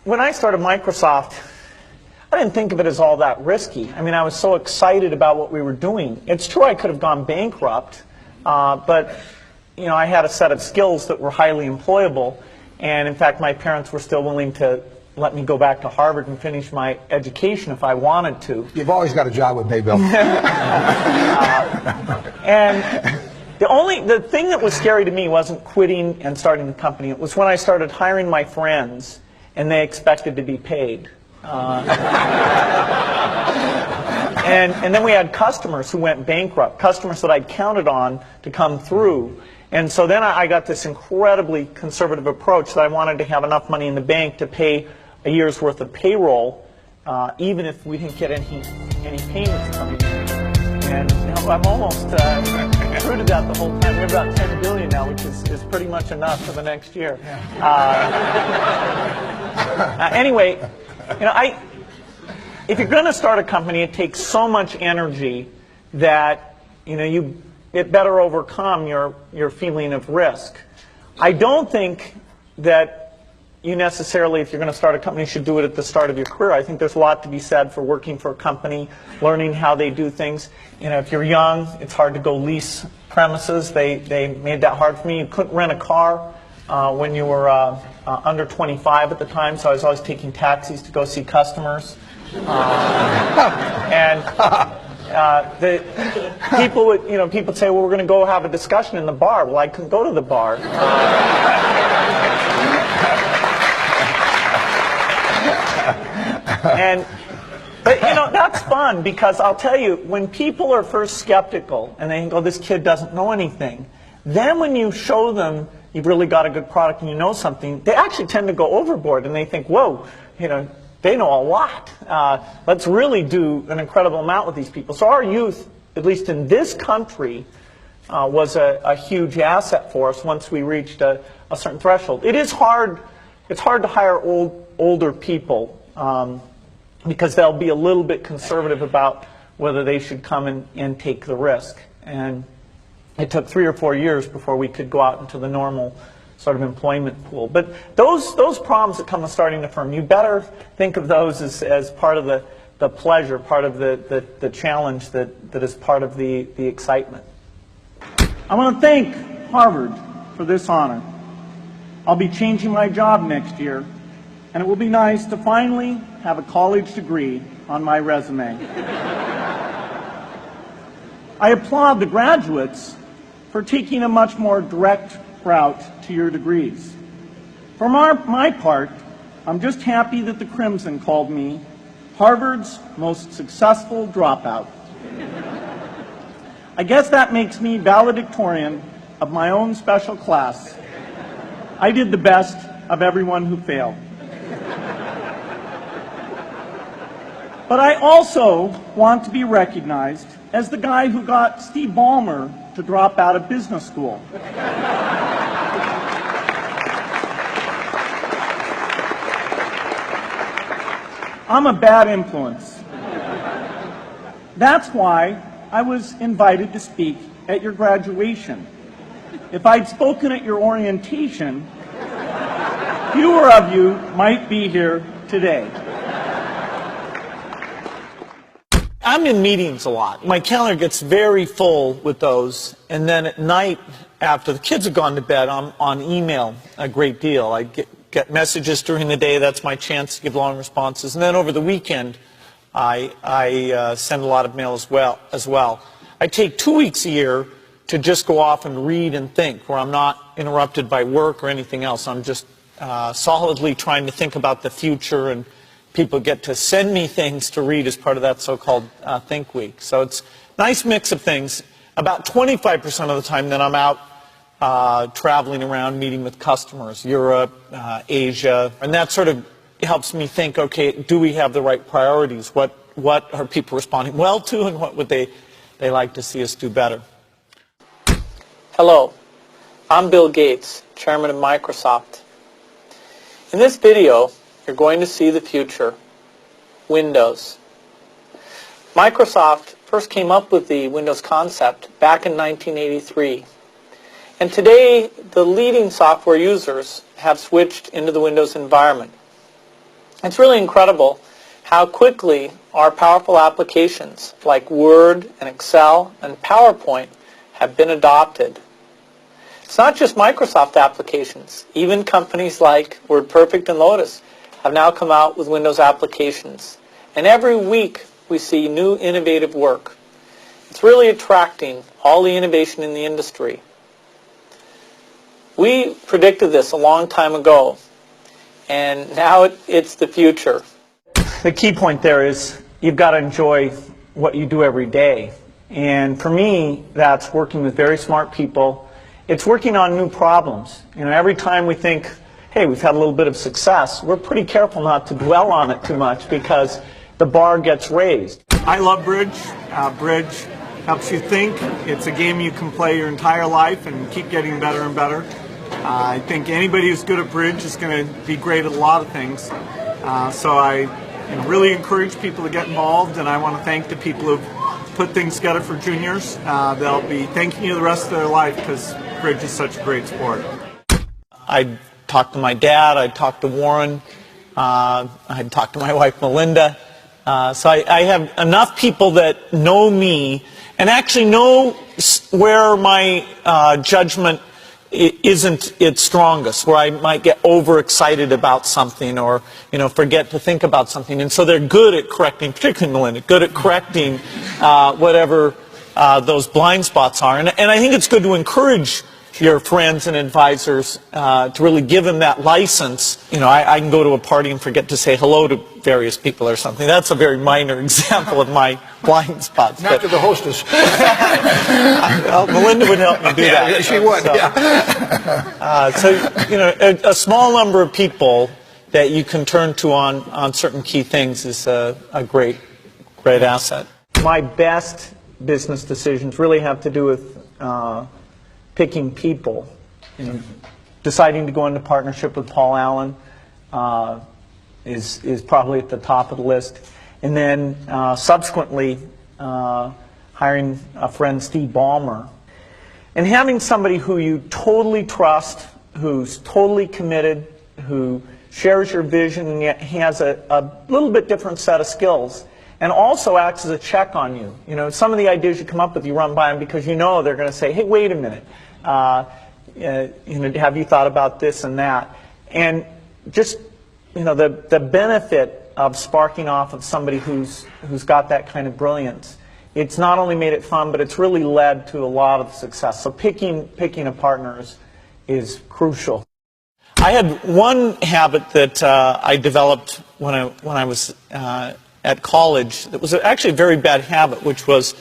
when I started Microsoft, I didn't think of it as all that risky. I mean, I was so excited about what we were doing. It's true I could have gone bankrupt, but you know, I had a set of skills that were highly employable, and in fact, my parents were still willing to let me go back to Harvard and finish my education if I wanted to. You've always got a job with me, Bill. And the thing that was scary to me wasn't quitting and starting the company. It was when I started hiring my friends and they expected to be paid. And then we had customers who went bankrupt, customers that I'd counted on to come through. And so then I got this incredibly conservative approach that I wanted to have enough money in the bank to pay a year's worth of payroll, even if we didn't get any payments coming in. And you know, I'm almost true to that the whole time. We're about $10 billion now, which is pretty much enough for the next year. Anyway, you know, if you're going to start a company, it takes so much energy that you know it better overcome your feeling of risk. I don't think that you necessarily, if you're going to start a company, should do it at the start of your career. I think there's a lot to be said for working for a company, learning how they do things. You know, if you're young, it's hard to go lease premises. They made that hard for me. You couldn't rent a car when you were under 25 at the time, so I was always taking taxis to go see customers. The people would, you know, people would say, well, we're going to go have a discussion in the bar. Well, I couldn't go to the bar. But you know, that's fun, because I'll tell you, when people are first skeptical and they think, oh, this kid doesn't know anything, then when you show them you've really got a good product and you know something, they actually tend to go overboard and they think, whoa, you know, they know a lot. Let's really do an incredible amount with these people. So our youth, at least in this country, was a huge asset for us once we reached a certain threshold. It is hard. It's hard to hire older people because they'll be a little bit conservative about whether they should come and take the risk. And it took 3 or 4 years before we could go out into the normal sort of employment pool. But those problems that come with starting a firm, you better think of those as part of the pleasure, part of the challenge that is part of the excitement. I want to thank Harvard for this honor. I'll be changing my job next year, and it will be nice to finally have a college degree on my resume. I applaud the graduates for taking a much more direct route to your degrees. For my part, I'm just happy that the Crimson called me Harvard's most successful dropout. I guess that makes me valedictorian of my own special class. I did the best of everyone who failed. But I also want to be recognized as the guy who got Steve Ballmer to drop out of business school. I'm a bad influence. That's why I was invited to speak at your graduation. If I'd spoken at your orientation, fewer of you might be here today. I'm in meetings a lot. My calendar gets very full with those, and then at night, after the kids have gone to bed, I'm on email a great deal. I get messages during the day. That's my chance to give long responses. And then over the weekend, I send a lot of mail as well. I take 2 weeks a year to just go off and read and think, where I'm not interrupted by work or anything else. I'm just solidly trying to think about the future, and people get to send me things to read as part of that so-called Think Week. So it's a nice mix of things. About 25% of the time then I'm out traveling around, meeting with customers, Europe, Asia, and that sort of helps me think, okay, do we have the right priorities? What are people responding well to, and what would they like to see us do better? Hello, I'm Bill Gates, Chairman of Microsoft. In this video, you're going to see the future, Windows. Microsoft first came up with the Windows concept back in 1983. And today, the leading software users have switched into the Windows environment. It's really incredible how quickly our powerful applications like Word and Excel and PowerPoint have been adopted. It's not just Microsoft applications. Even companies like WordPerfect and Lotus have now come out with Windows applications. And every week we see new innovative work. It's really attracting all the innovation in the industry. We predicted this a long time ago, and now it's the future. The key point there is you've got to enjoy what you do every day. And for me, that's working with very smart people. It's working on new problems. You know, every time we think, hey, we've had a little bit of success, we're pretty careful not to dwell on it too much because the bar gets raised. I love bridge. Bridge helps you think. It's a game you can play your entire life and keep getting better and better. I think anybody who's good at bridge is going to be great at a lot of things. So I really encourage people to get involved, and I want to thank the people who've put things together for juniors. They'll be thanking you the rest of their life because bridge is such a great sport. I talked to my dad, I talked to Warren, I talked to my wife Melinda. So I have enough people that know me and actually know where my judgment isn't its strongest, where I might get overexcited about something or, forget to think about something. And so they're good at correcting, particularly Melinda, good at correcting whatever those blind spots are. And I think it's good to encourage your friends and advisors to really give them that license. I can go to a party and forget to say hello to various people or something. That's a very minor example of my blind spots. Not to the hostess. Well, Melinda would help me do that. Yeah, she would. So, a small number of people that you can turn to on certain key things is a great asset. My best business decisions really have to do with picking people. Deciding to go into partnership with Paul Allen is probably at the top of the list. And then subsequently hiring a friend, Steve Ballmer. And having somebody who you totally trust, who's totally committed, who shares your vision and yet has a little bit different set of skills. And also acts as a check on you. Some of the ideas you come up with, you run by them because they're going to say, hey, wait a minute. Have you thought about this and that? And just, the benefit of sparking off of somebody who's got that kind of brilliance. It's not only made it fun, but it's really led to a lot of success. So picking a partner is crucial. I had one habit that I developed when I was at college that was actually a very bad habit, which was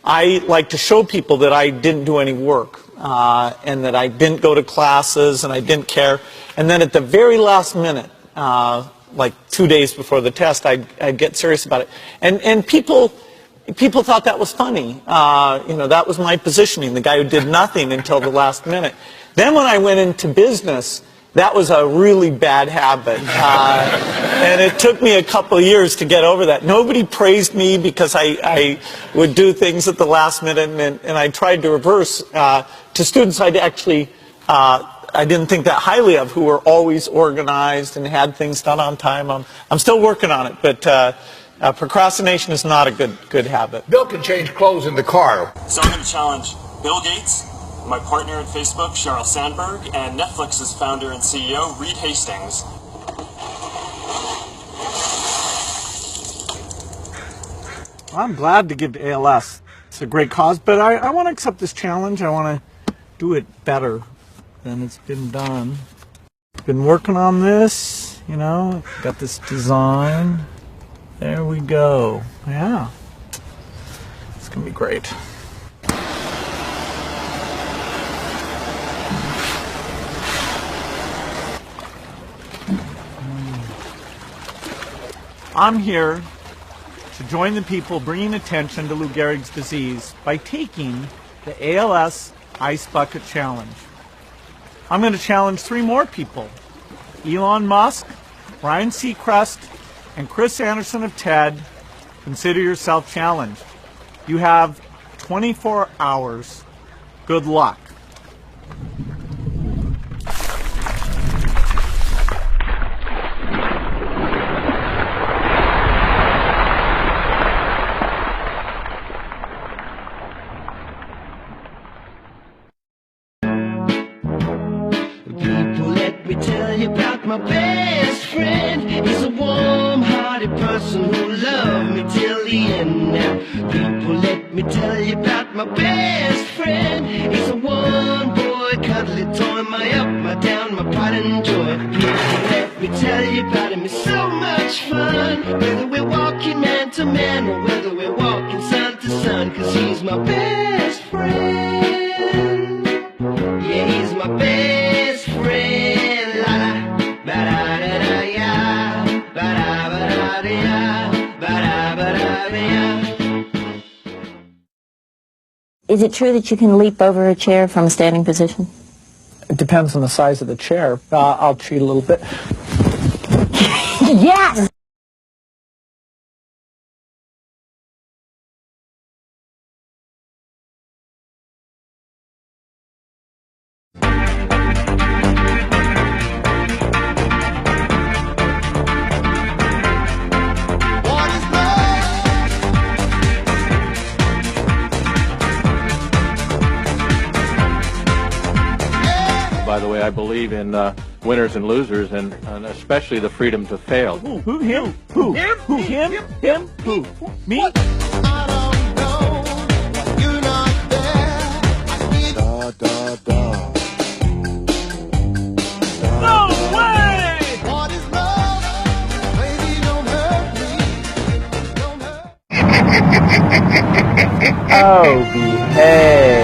I like to show people that I didn't do any work and that I didn't go to classes and I didn't care. And then at the very last minute, like 2 days before the test, I'd get serious about it. And people thought that was funny. That was my positioning, the guy who did nothing until the last minute. Then when I went into business, that was a really bad habit. And it took me a couple of years to get over that. Nobody praised me because I would do things at the last minute, and I tried to reverse to students I'd actually I didn't think that highly of, who were always organized and had things done on time. I'm still working on it, but procrastination is not a good habit. Bill can change clothes in the car. So I'm going to challenge Bill Gates, my partner at Facebook, Sheryl Sandberg, and Netflix's founder and CEO, Reed Hastings. I'm glad to give to ALS. It's a great cause, but I want to accept this challenge. I want to do it better than it's been done. Been working on this, got this design. There we go. Yeah. It's going to be great. I'm here to join the people bringing attention to Lou Gehrig's disease by taking the ALS Ice Bucket Challenge. I'm going to challenge 3 more people: Elon Musk, Ryan Seacrest, and Chris Anderson of TED. Consider yourself challenged. You have 24 hours. Good luck. person who loved me till the end. Now, people, let me tell you about my best friend. He's a one-boy cuddly toy, my up, my down, my pride and joy. People, let me tell you about him. It's so much fun, whether we're walking man to man or whether we're walking sun to sun. 'Cause he's my best friend. Yeah, he's my best friend. La la, ba da da da ya, ba da ba da da ya, ba da ba da da ya. Is it true that you can leap over a chair from a standing position? It depends on the size of the chair. I'll cheat a little bit. Yes! By the way, I believe in winners and losers, and especially the freedom to fail. Who? Him? Who? Him? Who? Him? Him? Who? Me? No way! Oh, behave.